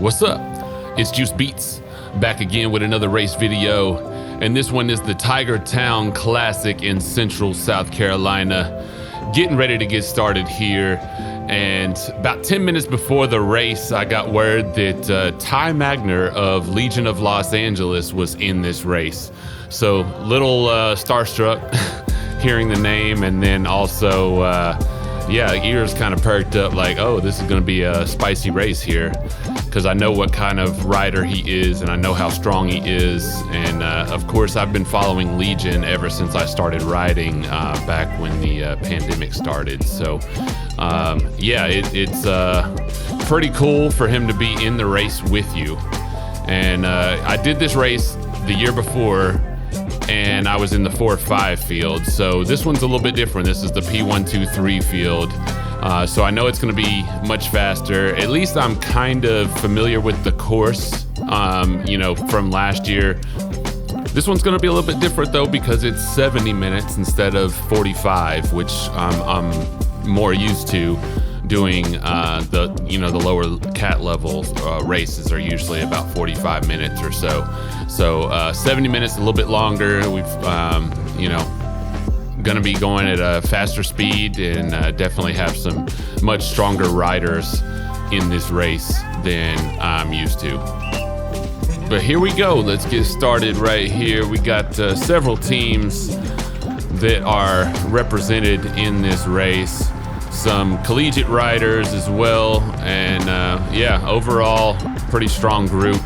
What's up? It's Juice Beats, back again with another race video, and this one is the Tiger Town Classic in Central South Carolina. Getting ready to get started here, and about 10 minutes before the race, I got word that Ty Magner of Legion of Los Angeles was in this race. So little starstruck hearing the name, and then also ears kind of perked up like, oh, this is going to be a spicy race here, because I know what kind of rider he is and I know how strong he is. And of course, I've been following Legion ever since I started riding back when the pandemic started. So it's pretty cool for him to be in the race with you. And I did this race the year before, and I was in the 4-5 field. So this one's a little bit different. This is the P123 field. So I know it's going to be much faster. At least I'm kind of familiar with the course, from last year. This one's going to be a little bit different though, because it's 70 minutes instead of 45, which I'm more used to doing. The lower cat level races are usually about 45 minutes or so. So 70 minutes, a little bit longer. We've, going to be going at a faster speed, and definitely have some much stronger riders in this race than I'm used to. But here we go. Let's get started right here. We got several teams that are represented in this race. Some collegiate riders as well, and overall pretty strong group.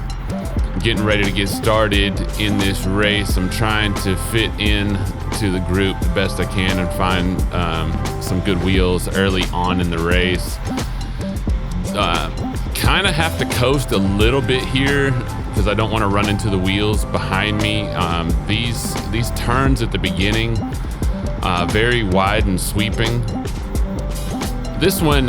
Getting ready to get started in this race. I'm trying to fit in to the group the best I can and find some good wheels early on in the race. Kind of have to coast a little bit here because I don't want to run into the wheels behind me. These turns at the beginning, very wide and sweeping. This one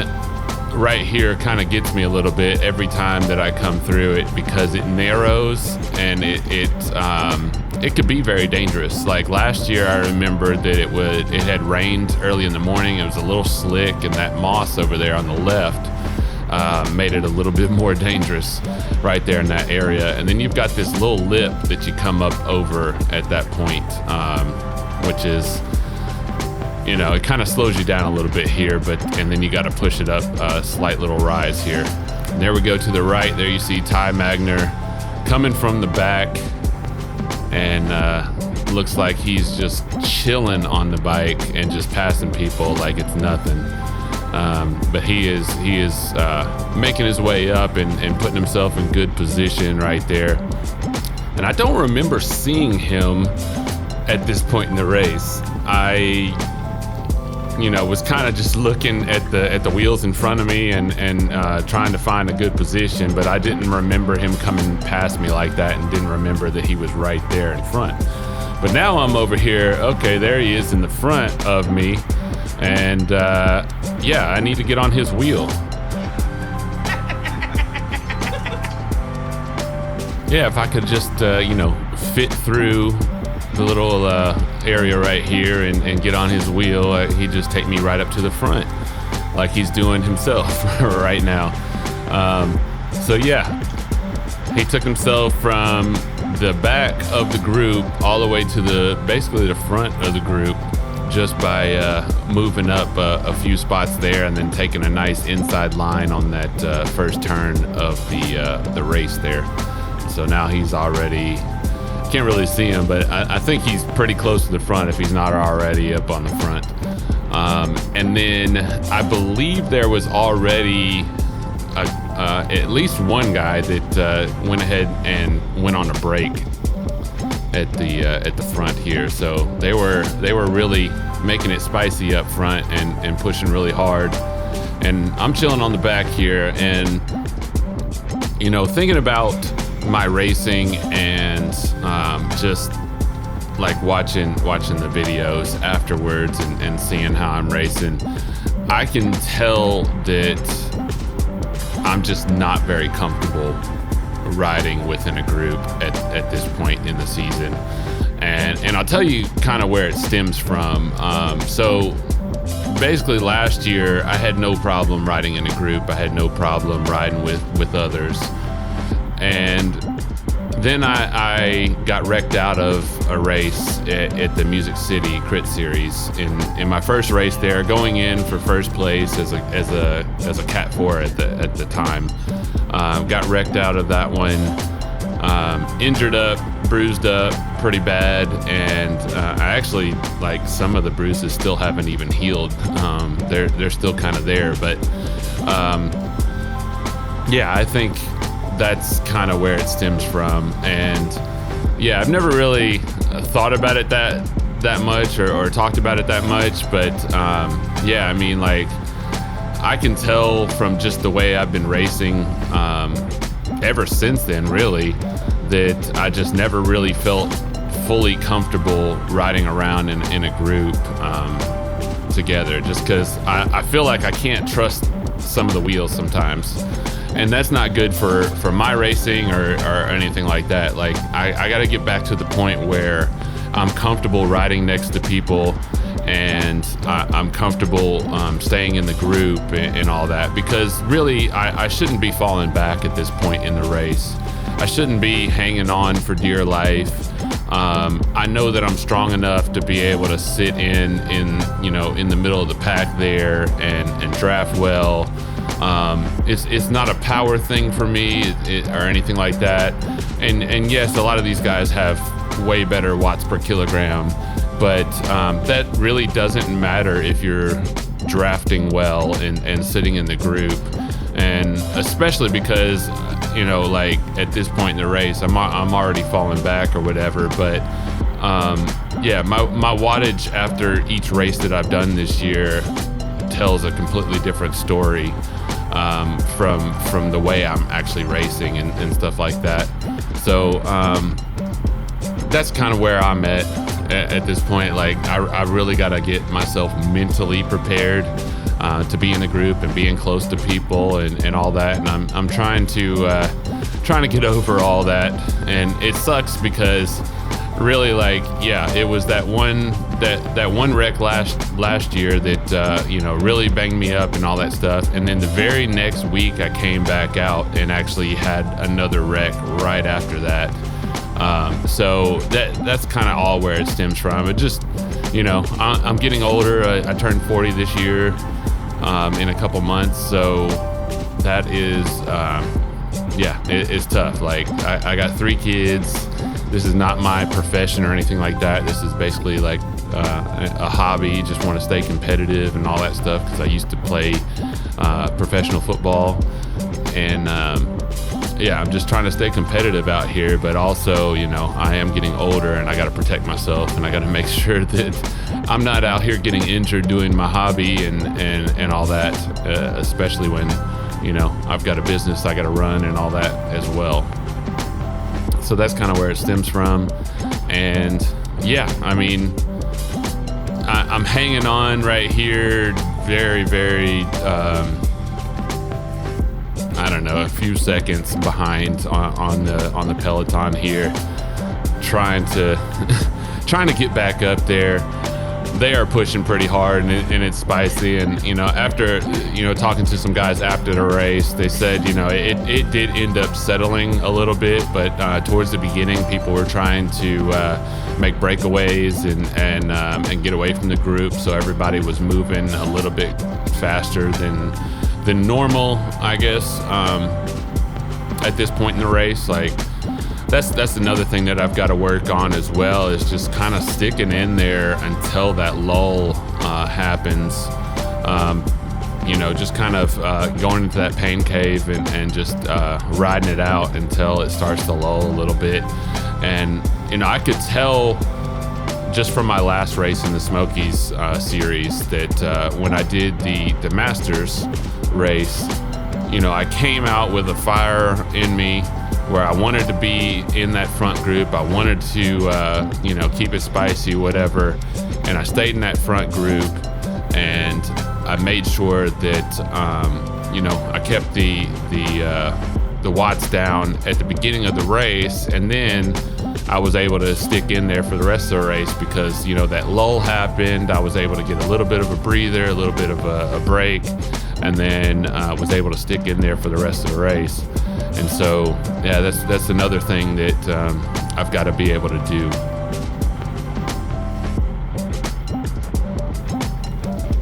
right here kind of gets me a little bit every time that I come through it, because it narrows and it could be very dangerous. Like last year, I remember that it had rained early in the morning. It was a little slick, and that moss over there on the left made it a little bit more dangerous right there in that area. And then you've got this little lip that you come up over at that point, which is, it kind of slows you down a little bit here, and then you got to push it up a slight little rise here. And there we go to the right. There you see Ty Magner coming from the back, and looks like he's just chilling on the bike and just passing people like it's nothing. But he is making his way up and putting himself in good position right there. And I don't remember seeing him at this point in the race. I was kind of just looking at the wheels in front of me and trying to find a good position, but I didn't remember him coming past me like that, and didn't remember that he was right there in front. But now I'm over here. Okay, there he is in the front of me, and I need to get on his wheel. Yeah, if I could just fit through the little area right here and get on his wheel, he'd just take me right up to the front like he's doing himself right now. He took himself from the back of the group all the way to basically the front of the group, just by moving up a few spots there, and then taking a nice inside line on that first turn of the race there. So now he's already, can't really see him, but I think he's pretty close to the front if he's not already up on the front. And then I believe there was already at least one guy that went ahead and went on a break at the front here. So they were really making it spicy up front and pushing really hard. And I'm chilling on the back here, and thinking about my racing and just like watching the videos afterwards and seeing how I'm racing, I can tell that I'm just not very comfortable riding within a group at this point in the season. And I'll tell you kind of where it stems from. So basically last year I had no problem riding in a group. I had no problem riding with others. And then I got wrecked out of a race at the Music City Crit Series in my first race there, going in for first place as a Cat 4 at the time. Got wrecked out of that one, injured up, bruised up pretty bad, and I actually, like, some of the bruises still haven't even healed. They're still kind of there, but yeah, I think that's kind of where it stems from. And yeah, I've never really thought about it that much or talked about it that much, but yeah, I mean, like, I can tell from just the way I've been racing ever since then, really, that I just never really felt fully comfortable riding around in a group together, just because I feel like I can't trust some of the wheels sometimes. And that's not good for my racing or anything like that. Like, I got to get back to the point where I'm comfortable riding next to people, and I'm comfortable staying in the group and all that, because really I shouldn't be falling back at this point in the race. I shouldn't be hanging on for dear life. I know that I'm strong enough to be able to sit in the middle of the pack there and draft well. It's not a power thing for me or anything like that. And yes, a lot of these guys have way better watts per kilogram, but that really doesn't matter if you're drafting well and sitting in the group. And especially because, like, at this point in the race, I'm already falling back or whatever. But yeah, my wattage after each race that I've done this year tells a completely different story from the way I'm actually racing and stuff like that. So that's kind of where I'm at this point. Like, I really got to get myself mentally prepared to be in a group and being close to people and all that. And I'm trying to get over all that. And it sucks because really, like, yeah, it was that one wreck last year that really banged me up and all that stuff. And then the very next week I came back out and actually had another wreck right after that. So that's kind of all where it stems from. It just, I'm getting older. I turned 40 this year in a couple months, so that is it's tough. Like, I got 3 kids. This is not my profession or anything like that. This is basically like a hobby. Just want to stay competitive and all that stuff, because I used to play professional football. And I'm just trying to stay competitive out here. But also, I am getting older and I got to protect myself, and I got to make sure that I'm not out here getting injured doing my hobby and all that, especially when, I've got a business I got to run and all that as well. So that's kind of where it stems from. And yeah, I mean, I'm hanging on right here, very, very, a few seconds behind on the peloton here, trying to get back up there. They are pushing pretty hard, and it's spicy. And after talking to some guys after the race, they said it did end up settling a little bit, but towards the beginning, people were trying to make breakaways and get away from the group, so everybody was moving a little bit faster than normal, I guess. At this point in the race, like, that's another thing that I've got to work on as well, is just kind of sticking in there until that lull happens. Just kind of going into that pain cave and just riding it out until it starts to lull a little bit. And I could tell just from my last race in the Smokies series that when I did the Masters race, I came out with a fire in me where I wanted to be in that front group. I wanted to, keep it spicy, whatever. And I stayed in that front group, and I made sure that, I kept the watts down at the beginning of the race, and then I was able to stick in there for the rest of the race because, that lull happened. I was able to get a little bit of a breather, a little bit of a break, and then was able to stick in there for the rest of the race. And so, yeah, that's another thing that I've got to be able to do.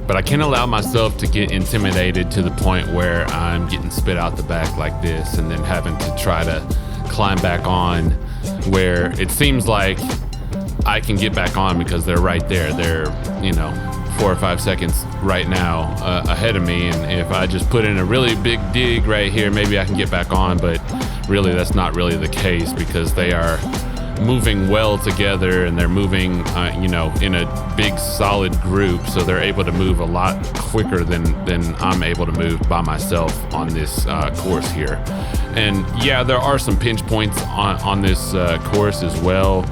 But I can't allow myself to get intimidated to the point where I'm getting spit out the back like this and then having to try to climb back on, where it seems like I can get back on because they're right there. They're, 4 or 5 seconds right now ahead of me. And if I just put in a really big dig right here, maybe I can get back on. But really, that's not really the case, because they are moving well together, and they're moving in a big solid group, so they're able to move a lot quicker than I'm able to move by myself on this course here. And yeah, there are some pinch points on this course as well.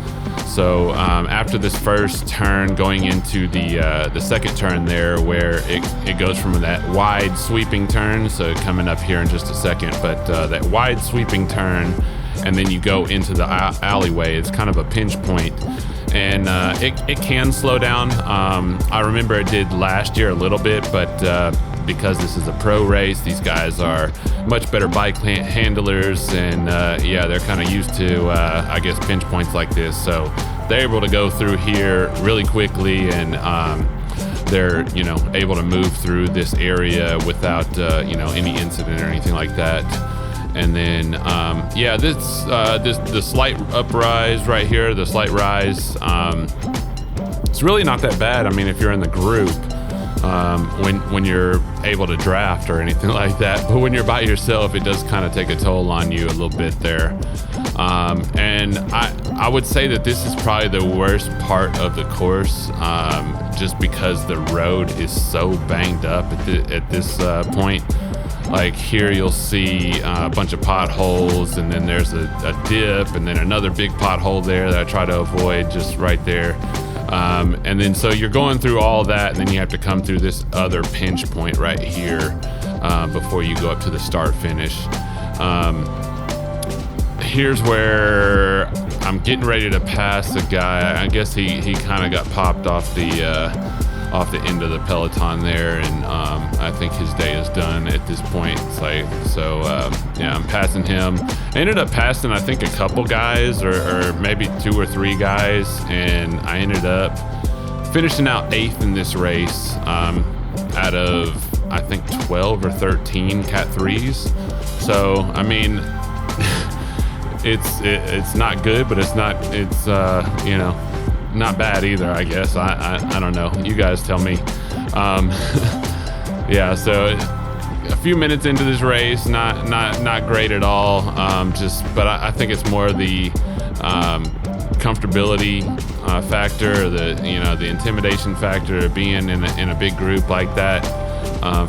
So after this first turn, going into the second turn there, where it goes from that wide sweeping turn, so coming up here in just a second, but that wide sweeping turn, and then you go into the alleyway. It's kind of a pinch point, and it can slow down. I remember it did last year a little bit, but because this is a pro race, these guys are much better bike handlers, and yeah, they're kind of used to, I guess, pinch points like this. So they're able to go through here really quickly, and they're able to move through this area without any incident or anything like that. And then, yeah, the slight uprise right here, the slight rise, it's really not that bad. I mean, if you're in the group, when you're able to draft or anything like that, but when you're by yourself, it does kind of take a toll on you a little bit there. And I would say that this is probably the worst part of the course, just because the road is so banged up at this point. Like here, you'll see a bunch of potholes, and then there's a dip, and then another big pothole there that I try to avoid just right there. And then so you're going through all that, and then you have to come through this other pinch point right here before you go up to the start finish. Here's where I'm getting ready to pass a guy. I guess he kind of got popped off the end of the peloton there, and I think his day is done at this point. It's like, so yeah, I'm passing him. I ended up passing, I think, a couple guys, or maybe 2 or 3 guys, and I ended up finishing out 8th in this race out of, I think, 12 or 13 Cat 3s. So I mean, it's not good, but it's not bad either, I guess. I don't know. You guys tell me. Yeah, so a few minutes into this race, not great at all. But I think it's more the comfortability factor, the intimidation factor of being in a big group like that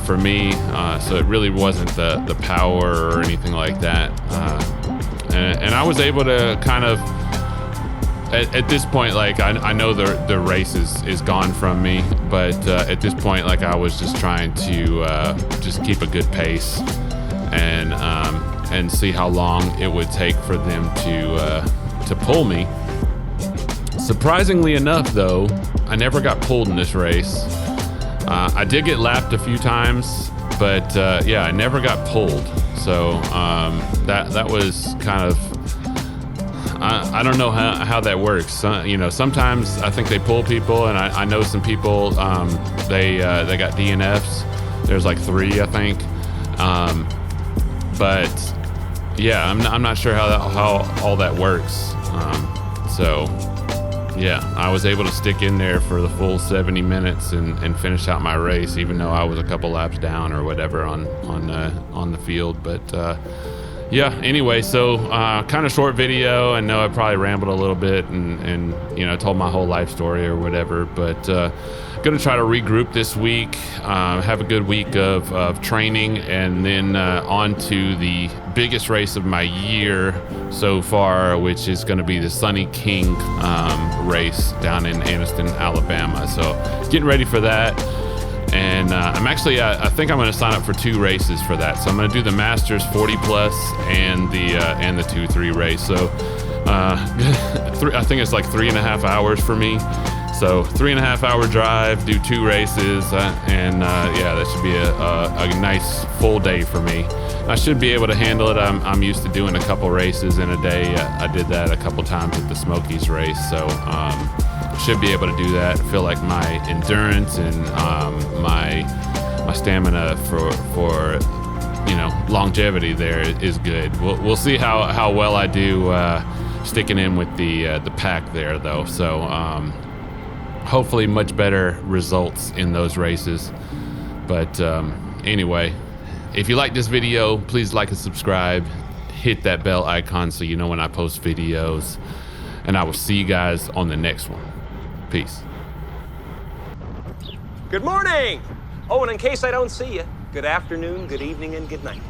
for me. So it really wasn't the power or anything like that. And I was able to kind of, at this point, like I know the race is gone from me, but at this point, like I was just trying to just keep a good pace and see how long it would take for them to pull me. Surprisingly enough, though, I never got pulled in this race. I did get lapped a few times, but yeah, I never got pulled. So that was kind of, I don't know how that works. Sometimes I think they pull people, and I know some people, they got DNFs. There's like 3, I think. But yeah, I'm not sure how all that works. So yeah, I was able to stick in there for the full 70 minutes and finish out my race, even though I was a couple laps down or whatever on the field. But yeah, anyway, so kind of short video. I know I probably rambled a little bit and told my whole life story or whatever, but gonna try to regroup this week, have a good week of training, and then on to the biggest race of my year so far, which is going to be the Sunny King race down in Anniston, Alabama. So getting ready for that. And I'm actually, I think I'm going to sign up for 2 races for that. So I'm going to do the Masters 40 plus and the 2-3 race. So I think it's like 3.5 hours for me. So So 3.5 hour drive, do 2 races, and yeah, that should be a nice full day for me. I should be able to handle it. I'm used to doing a couple races in a day. I did that a couple times at the Smokies race, so should be able to do that. I feel like my endurance and my stamina for you know, longevity there is good. We'll see how well I do sticking in with the pack there, though. So hopefully much better results in those races. But anyway, if you like this video, please like and subscribe. Hit that bell icon so you know when I post videos. And I will see you guys on the next one. Peace. Good morning! Oh, and in case I don't see you, good afternoon, good evening, and good night.